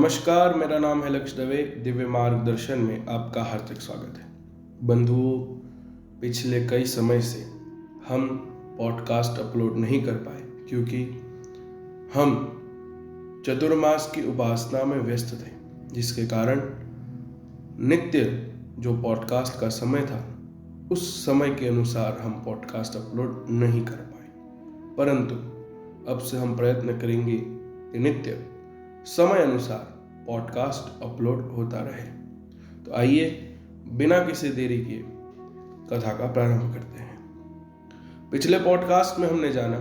नमस्कार, मेरा नाम है लक्ष्य दवे। दिव्य मार्गदर्शन में आपका हार्दिक स्वागत है। बंधुओं, पिछले कई समय से हम पॉडकास्ट अपलोड नहीं कर पाए क्योंकि हम चतुर्मास की उपासना में व्यस्त थे, जिसके कारण नित्य जो पॉडकास्ट का समय था उस समय के अनुसार हम पॉडकास्ट अपलोड नहीं कर पाए। परंतु अब से हम प्रयत्न करेंगे कि नित्य समय अनुसार पॉडकास्ट अपलोड होता रहे। तो आइए बिना किसी देरी किए कथा का प्रारंभ करते हैं। पिछले पॉडकास्ट में हमने जाना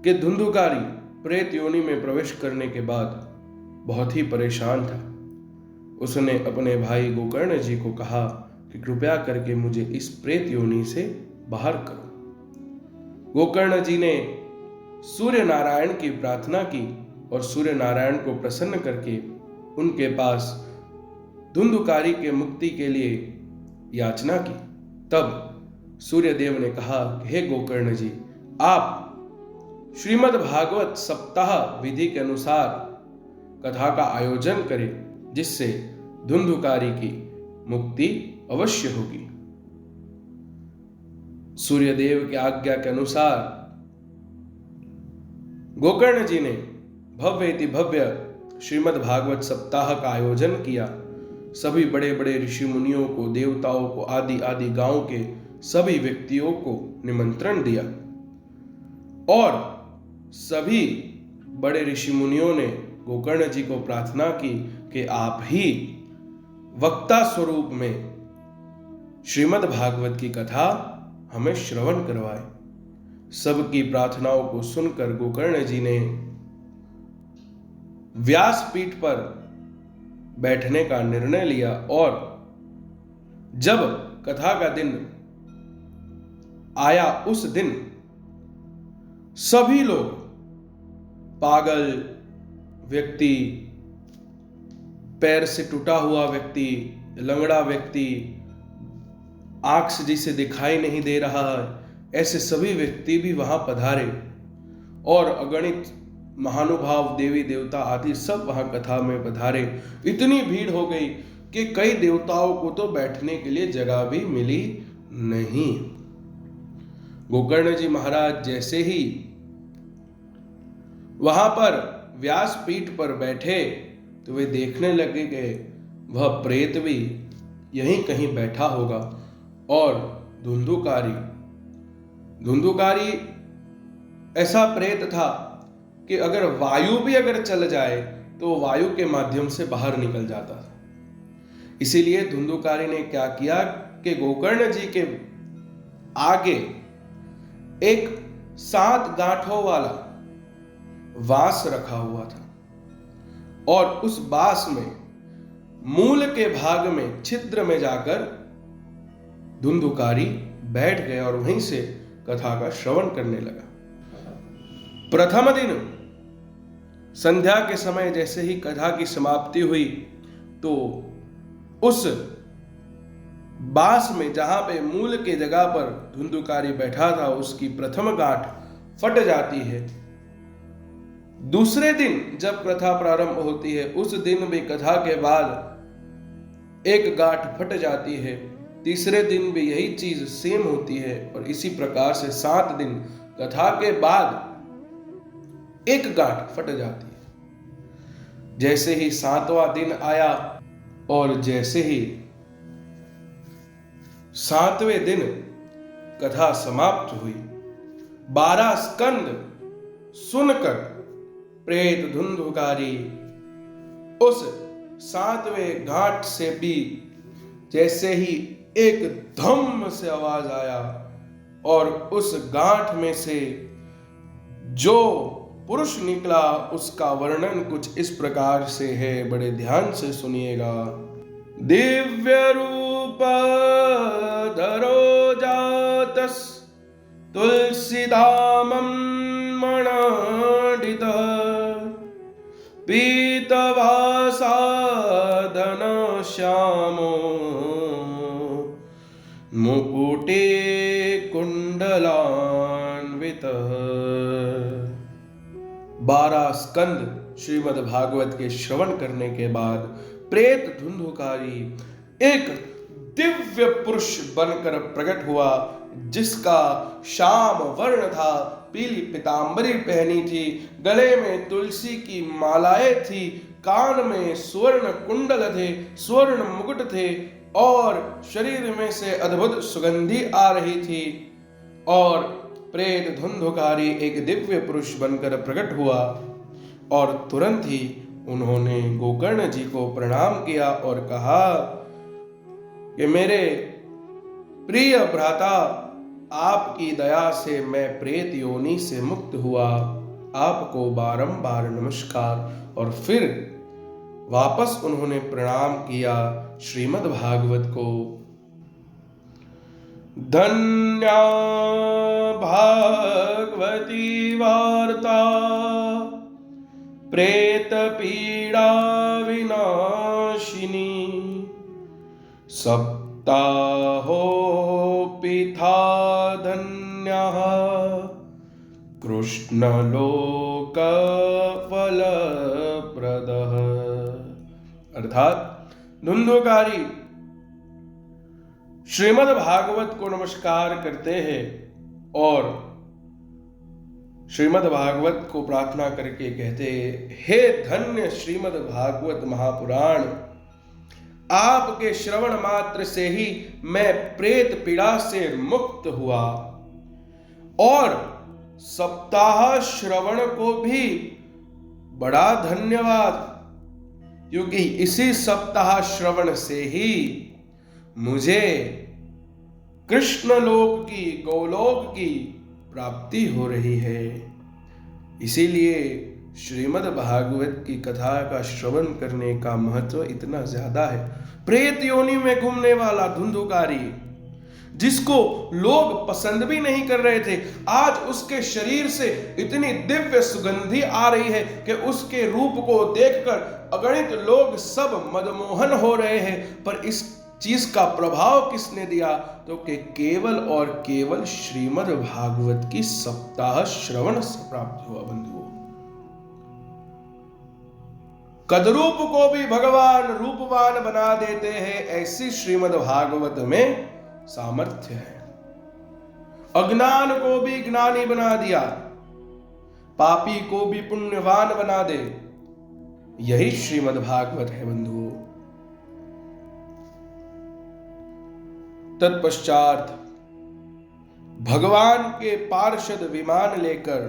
कि धुंधुकारी प्रेत योनि में प्रवेश करने के बाद बहुत ही परेशान था। उसने अपने भाई गोकर्ण जी को कहा कि कृपया करके मुझे इस प्रेत योनि से बाहर करो। गोकर्ण जी ने सूर्य नारायण की प्रार्थना की और सूर्य नारायण को प्रसन्न करके उनके पास धुंधुकारी के मुक्ति के लिए याचना की। तब सूर्य देव ने कहा, हे गोकर्ण जी, आप श्रीमद् भागवत सप्ताह विधि के अनुसार कथा का आयोजन करें, जिससे धुंधुकारी की मुक्ति अवश्य होगी। सूर्य देव की आज्ञा के अनुसार गोकर्ण जी ने भव्येति भव्य श्रीमद् भागवत सप्ताह का आयोजन किया। सभी बड़े बड़े ऋषि मुनियों को, देवताओं को, आदि आदि गांव के सभी व्यक्तियों को निमंत्रण दिया और सभी बड़े ऋषि मुनियों ने गोकर्ण जी को प्रार्थना की कि आप ही वक्ता स्वरूप में श्रीमद् भागवत की कथा हमें श्रवण करवाए। सबकी प्रार्थनाओं को सुनकर गोकर्ण जी ने व्यासपीठ पर बैठने का निर्णय लिया और जब कथा का दिन आया, उस दिन सभी लोग, पागल व्यक्ति, पैर से टूटा हुआ व्यक्ति, लंगड़ा व्यक्ति, आंख से जिसे दिखाई नहीं दे रहा है, ऐसे सभी व्यक्ति भी वहां पधारे और अगणित महानुभाव, देवी देवता आदि सब वहां कथा में पधारे। इतनी भीड़ हो गई कि कई देवताओं को तो बैठने के लिए जगह भी मिली नहीं। गोकर्ण जी महाराज जैसे ही वहां पर व्यासपीठ पर बैठे तो वे देखने लगे कि वह प्रेत भी यहीं कहीं बैठा होगा और धुंधुकारी ऐसा प्रेत था कि अगर वायु भी अगर चल जाए तो वायु के माध्यम से बाहर निकल जाता था। इसीलिए धुंधुकारी ने क्या किया कि गोकर्ण जी के आगे एक 7 गांठों वाला बांस रखा हुआ था और उस बांस में मूल के भाग में छिद्र में जाकर धुंधुकारी बैठ गया और वहीं से कथा का श्रवण करने लगा। प्रथम दिन संध्या के समय जैसे ही कथा की समाप्ति हुई तो उस बांस में जहां पे मूल के जगह पर धुंधुकारी बैठा था उसकी प्रथम गांठ फट जाती है। दूसरे दिन जब कथा प्रारंभ होती है उस दिन भी कथा के बाद एक गांठ फट जाती है। तीसरे दिन भी यही चीज सेम होती है और इसी प्रकार से 7 दिन कथा के बाद एक गांठ फट जाती है। जैसे ही 7वां दिन आया और जैसे ही 7वें दिन कथा समाप्त हुई, 12 स्कंद सुनकर प्रेत धुंधुकारी उस 7वें घाट से भी जैसे ही एक धम से आवाज आया और उस गांठ में से जो पुरुष निकला उसका वर्णन कुछ इस प्रकार से है, बड़े ध्यान से सुनिएगा। दिव्य रूप धरो जातस तुलसीदामं मणाडित पीतवासाधन श्यामो मुकुटे कुंडलान्वित। 12 स्कंद श्रीमद् भागवत के श्रवण करने के बाद प्रेत धुंधुकारी एक दिव्य पुरुष बनकर प्रकट हुआ, जिसका श्याम वर्ण था, पीली पीतांबरी पहनी थी, गले में तुलसी की मालाएं थी, कान में स्वर्ण कुंडल थे, स्वर्ण मुकुट थे और शरीर में से अद्भुत सुगंधी आ रही थी। और प्रेत धुंधुकारी एक दिव्य पुरुष बनकर प्रकट हुआ और तुरंत ही उन्होंने गोकर्ण जी को प्रणाम किया और कहा कि मेरे प्रिय भ्राता, आपकी दया से मैं प्रेत योनि से मुक्त हुआ, आपको बारंबार नमस्कार। और फिर वापस उन्होंने प्रणाम किया श्रीमद् भागवत को। धन्या भागवती वार्ता प्रेत पीड़ा विनाशिनी, सप्ताहोऽपि था धन्यः कृष्णलोकफलप्रदः। अर्थात धुंधुकारी श्रीमद् भागवत को नमस्कार करते हैं और श्रीमद् भागवत को प्रार्थना करके कहते हैं, हे धन्य श्रीमद् भागवत महापुराण, आपके श्रवण मात्र से ही मैं प्रेत पीड़ा से मुक्त हुआ। और सप्ताह श्रवण को भी बड़ा धन्यवाद, क्योंकि इसी सप्ताह श्रवण से ही मुझे कृष्णलोक की, गोलोक की प्राप्ति हो रही है। इसीलिए श्रीमद् भागवत की कथा का श्रवण करने का महत्व इतना ज्यादा है। प्रेत योनि में घूमने वाला धुंधुकारी, जिसको लोग पसंद भी नहीं कर रहे थे, आज उसके शरीर से इतनी दिव्य सुगंधी आ रही है कि उसके रूप को देखकर अगणित लोग सब मदमोहन हो रहे हैं। पर इस चीज का प्रभाव किसने दिया? तो कि केवल और केवल श्रीमद् भागवत की सप्ताह श्रवण से प्राप्त हुआ। बंधुओं, कदरूप को भी भगवान रूपवान बना देते हैं, ऐसी श्रीमद् भागवत में सामर्थ्य है। अज्ञान को भी ज्ञानी बना दिया, पापी को भी पुण्यवान बना दे, यही श्रीमद् भागवत है बंधुओं। तत्पश्चात भगवान के पार्षद विमान लेकर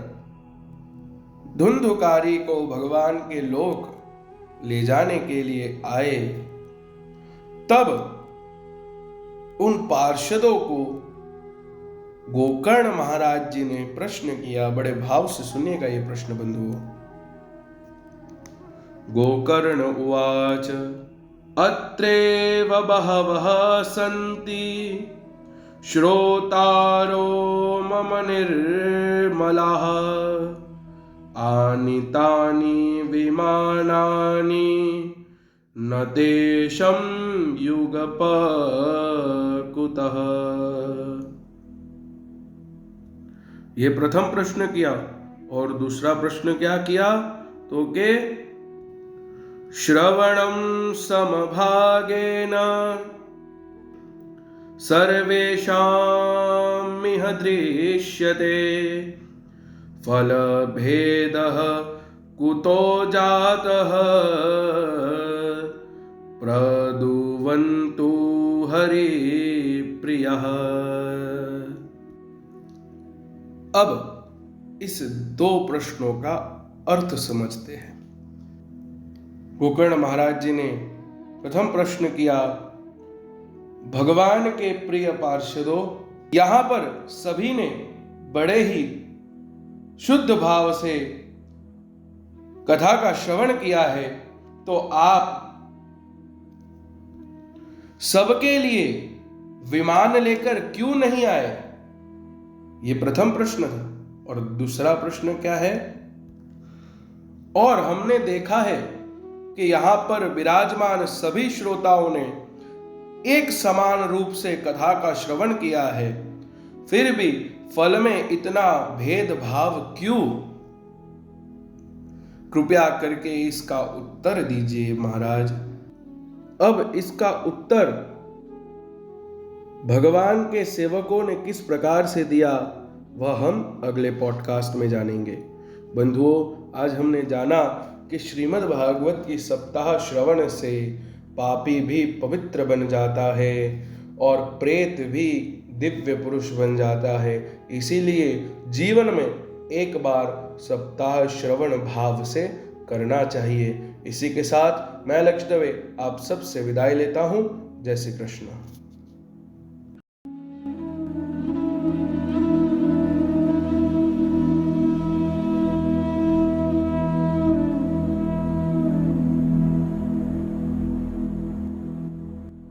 धुंधुकारी को भगवान के लोक ले जाने के लिए आए। तब उन पार्षदों को गोकर्ण महाराज जी ने प्रश्न किया। बड़े भाव से सुनिएगा ये प्रश्न बंधुओं। गोकर्ण उवाच अत्रेव बहवः सन्ति श्रोतारो मम निर्मलाः आनीतानि विमानानि न देशं युगपः कुतः। ये प्रथम प्रश्न किया और दूसरा प्रश्न क्या किया? तो के श्रवणं समभागेन सर्वेषां मिह दृश्यते फलभेदः कुतो जातः प्रदुवन्तु हरिप्रियः। अब इस दो प्रश्नों का अर्थ समझते हैं। गोकर्ण महाराज जी ने प्रथम प्रश्न किया, भगवान के प्रिय पार्षदों, यहां पर सभी ने बड़े ही शुद्ध भाव से कथा का श्रवण किया है, तो आप सबके लिए विमान लेकर क्यों नहीं आए? ये प्रथम प्रश्न है। और दूसरा प्रश्न क्या है? और हमने देखा है कि यहां पर विराजमान सभी श्रोताओं ने एक समान रूप से कथा का श्रवण किया है, फिर भी फल में इतना भेदभाव क्यों? कृपया करके इसका उत्तर दीजिए महाराज। अब इसका उत्तर भगवान के सेवकों ने किस प्रकार से दिया वह हम अगले पॉडकास्ट में जानेंगे। बंधुओं, आज हमने जाना कि श्रीमद् भागवत की सप्ताह श्रवण से पापी भी पवित्र बन जाता है और प्रेत भी दिव्य पुरुष बन जाता है। इसीलिए जीवन में एक बार सप्ताह श्रवण भाव से करना चाहिए। इसी के साथ मैं लक्ष्य दवे आप सबसे विदाई लेता हूँ। जय श्री कृष्ण।